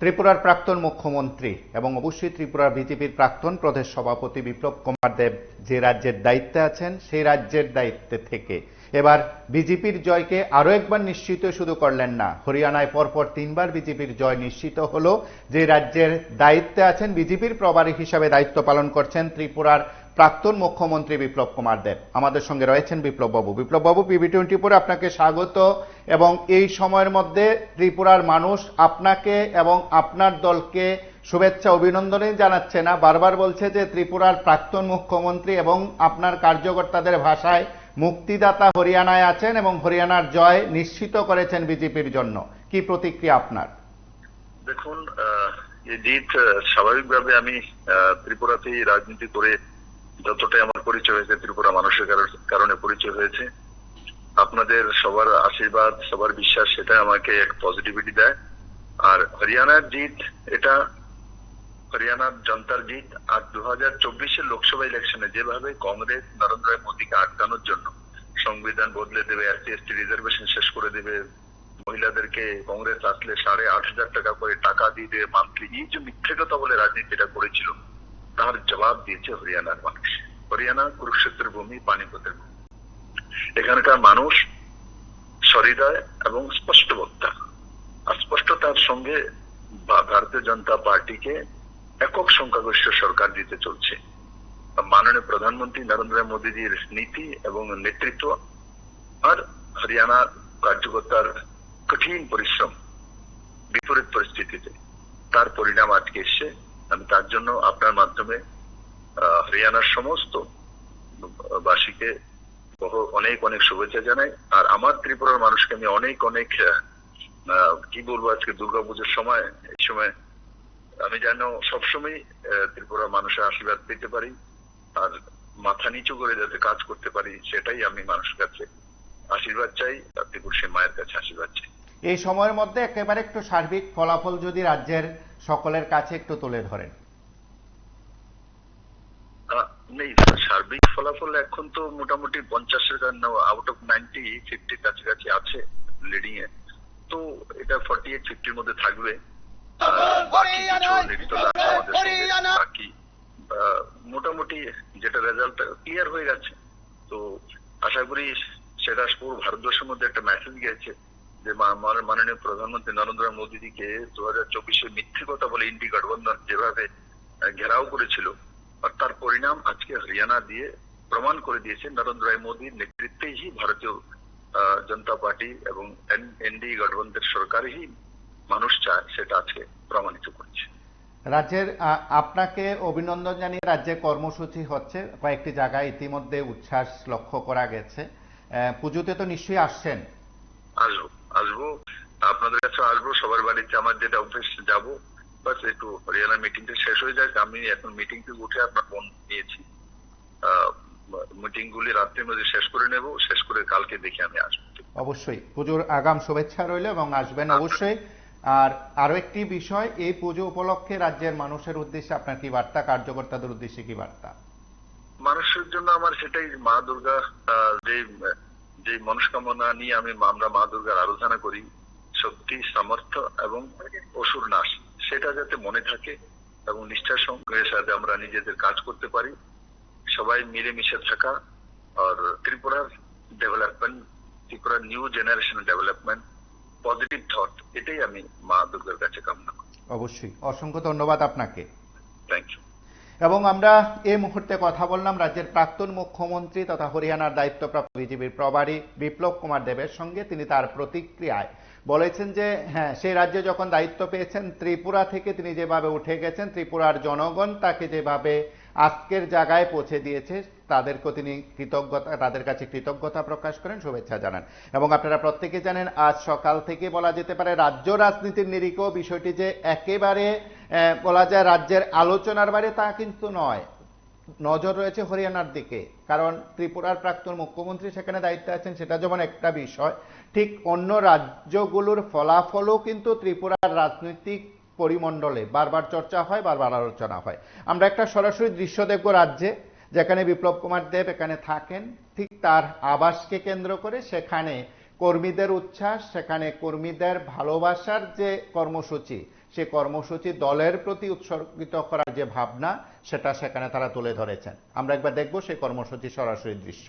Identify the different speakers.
Speaker 1: ত্রিপুরার প্রাক্তন মুখ্যমন্ত্রী এবং অবশ্যই ত্রিপুরার বিজেপির প্রাক্তন প্রদেশ সভাপতি বিপ্লব কুমার দেব যে রাজ্যের দায়িত্বে আছেন সেই রাজ্যের দায়িত্বে থেকে এবার বিজেপির জয়কে আরো একবার নিশ্চিত শুধু করলেন না, হরিয়ানায় পরপর 3 বার বিজেপির জয় নিশ্চিত হলো। যে রাজ্যের দায়িত্বে আছেন বিজেপির প্রভারী হিসাবে দায়িত্ব পালন করছেন ত্রিপুরার প্রাক্তন মুখ্যমন্ত্রী বিপ্লব কুমার দেব। আমাদের সঙ্গে রয়েছেন বিপ্লব বাবু PB24 আপনাকে স্বাগত। এবং এই সময়ের মধ্যে ত্রিপুরার মানুষ আপনাকে এবং আপনার দলকে শুভেচ্ছা অভিনন্দনই জানাচ্ছে না, বারবার বলছে যে ত্রিপুরার প্রাক্তন মুখ্যমন্ত্রী এবং আপনার কার্যকর্তাদের ভাষায় মুক্তিদাতা হরিয়ানায় আছেন এবং হরিয়ানার জয় নিশ্চিত করেছেন বিজেপির জন্য। কি প্রতিক্রিয়া আপনার?
Speaker 2: দেখুন, এই জিত স্বাভাবিকভাবে আমি ত্রিপুরাতেই রাজনীতি করে যতটাই আমার পরিচয় হয়েছে ত্রিপুরা মানুষের কারণে পরিচয় হয়েছে। আপনাদের সবার আশীর্বাদ, সবার বিশ্বাস, সেটা আমাকে এক পজিটিভিটি দেয়। আর হরিয়ানার জিত, এটা হরিয়ানার জনতার জিত। আর 2024-এর লোকসভা ইলেকশনে যেভাবে কংগ্রেস নরেন্দ্র মোদীকে আটকানোর জন্য সংবিধান বদলে দেবে, SC/ST রিজার্ভেশন শেষ করে দেবে, মহিলাদেরকে কংগ্রেস আসলে 8,500 টাকা করে টাকা দিয়ে দেবে মান্থলি, এই যে মিথ্যে কথা বলে রাজনীতিটা করেছিল, তার জবাব দিয়েছে হরিয়ানার মানুষ। হরিয়ানা কুরুক্ষেত্রের ভূমি, পানিপথের ভূমি। এখানকার মানুষ সহৃদয় এবং স্পষ্ট বক্তা। আর স্পষ্টতার সঙ্গে ভারতীয় জনতা পার্টিকে একক সংখ্যাগরিষ্ঠ সরকার দিতে চলছে। মাননীয় প্রধানমন্ত্রী নরেন্দ্র মোদীজির নীতি এবং নেতৃত্ব আর হরিয়ানার কার্যকর্তার কঠিন পরিশ্রম বিপরীত পরিস্থিতিতে তার পরিণাম আজকে এসছে। আমি তার জন্য আপনার মাধ্যমে হরিয়ানার সমস্ত বাসীকে অনেক অনেক শুভেচ্ছা জানাই। আর আমার ত্রিপুরার মানুষকে আমি অনেক অনেক কি বলবো, আজকে দুর্গাপুজোর সময়, এই সময় আমি যেন সবসময় ত্রিপুরার মানুষের আশীর্বাদ পেতে পারি আর মাথা নিচু করে যাতে কাজ করতে পারি, সেটাই আমি মানুষের কাছে আশীর্বাদ চাই, ত্রিপুরা সেই মায়ের কাছে আশীর্বাদ চাই।
Speaker 1: এই সময়ের মধ্যে একেবারে একটু সার্বিক ফলাফল যদি রাজ্যের সকলের কাছে একটু তুলে ধরেন।
Speaker 2: নেই, সার্বিক ফলাফল এখন তো মোটামুটি 50-এর আউট অফ 90, 50 কাছাকাছি আছে লিডিং এ। তো এটা 48-50-র মধ্যে থাকবে। বাকি মোটামুটি যেটা রেজাল্ট ক্লিয়ার হয়ে গেছে, তো আশা করি সেটা পুরো ভারতবর্ষের মধ্যে একটা মেসেজ গেছে যে মাননীয় প্রধানমন্ত্রী নরেন্দ্র মোদীজিকে 2024-এ মিথ্যে কথা বলে ইন্ডি গঠবন্ধন যেভাবে ঘেরাও করেছিল, আর তার পরিণাম আজকে হরিয়ানা দিয়ে প্রমাণ করে দিয়েছে নরেন্দ্র মোদীর নেতৃত্বেই ভারতীয় জনতা পার্টি এবং এনডিএ গঠবন্ধনের সরকারই মানুষ চায়, সেটা আজকে প্রমাণিত করছে।
Speaker 1: রাজ্যের আপনাকে অভিনন্দন জানিয়ে রাজ্যে কর্মসূচি হচ্ছে, কয়েকটি জায়গায় ইতিমধ্যে উচ্ছ্বাস লক্ষ্য করা গেছে। পুজোতে তো নিশ্চয়ই আসছেন?
Speaker 2: আসবো, আপনাদের কাছে আসবো, সবার বাড়িতে আমার যেটা অফিস যাবো, বাস একটু হরিয়ানা মিটিংটা শেষ হয়ে যায়। আমি এখন মিটিং থেকে উঠে আপনার ফোন নিয়েছি, মিটিং গুলি রাত্রির মধ্যে শেষ করে নেব, শেষ করে কালকে দেখে আমি আসবো।
Speaker 1: অবশ্যই পুজোর আগাম শুভেচ্ছা রইল এবং আসবেন অবশ্যই। আর আরো একটি বিষয়, এই পুজো উপলক্ষে রাজ্যের মানুষের উদ্দেশ্যে আপনার কি বার্তা, কার্যকর্তাদের উদ্দেশ্যে কি বার্তা?
Speaker 2: মানুষের জন্য আমার সেটাই, মা দুর্গা যে মনস্কামনা নিয়ে আমরা মা দুর্গার আরাধনা করি, শক্তি, সামর্থ্য এবং অসুর নাশ, সেটা যাতে মনে থাকে এবং নিষ্ঠার সঙ্গে সাথে আমরা নিজেদের কাজ করতে পারি, সবাই মিলেমিশে থাকা, আর ত্রিপুরার ডেভেলপমেন্ট, ত্রিপুরার new generation development, positive thought, এটাই আমি মা দুর্গার কাছে কামনা করি।
Speaker 1: অবশ্যই, অসংখ্য ধন্যবাদ আপনাকে।
Speaker 2: Thank you.
Speaker 1: এবং আমরা এই মুহূর্তে কথা বললাম রাজ্যের প্রাক্তন মুখ্যমন্ত্রী তথা হরিয়ানার দায়িত্বপ্রাপ্ত বিজেপির প্রভারী বিপ্লব কুমার দেবের সঙ্গে। তিনি তার প্রতিক্রিয়ায় বলেছেন যে হ্যাঁ, সেই রাজ্যে যখন দায়িত্ব পেয়েছেন ত্রিপুরা থেকে তিনি যেভাবে উঠে গেছেন, ত্রিপুরার জনগণ তাকে যেভাবে আজকের জায়গায় পৌঁছে দিয়েছে, তাদের কাছে কৃতজ্ঞতা প্রকাশ করেন, শুভেচ্ছা জানান। এবং আপনারা প্রত্যেকে জানেন, আজ সকাল থেকে বলা যেতে পারে রাজ্য রাজনীতির নিরিখেও বিষয়টি যে একেবারে বলা যায় রাজ্যের আলোচনার বাইরে তা কিন্তু নয়। নজর রয়েছে হরিয়ানার দিকে, কারণ ত্রিপুরার প্রাক্তন মুখ্যমন্ত্রী সেখানে দায়িত্বে আছেন, সেটা যেমন একটা বিষয়, ঠিক অন্য রাজ্যগুলোর ফলাফলও কিন্তু ত্রিপুরার রাজনৈতিক পরিমণ্ডলে বারবার চর্চা হয়, বারবার আলোচনা হয়। আমরা একটা সরাসরি দৃশ্য দেখব রাজ্যে, যেখানে বিপ্লব কুমার দেব এখানে থাকেন, ঠিক তার আবাসকে কেন্দ্র করে সেখানে কর্মীদের উচ্ছ্বাস, সেখানে কর্মীদের ভালোবাসার যে কর্মসূচি, সে কর্মসূচি দলের প্রতি উৎসর্গিত করার যে ভাবনা, সেটা সেখানে তারা তুলে ধরেছেন। আমরা একবার দেখব সেই কর্মসূচি সরাসরি দৃশ্য।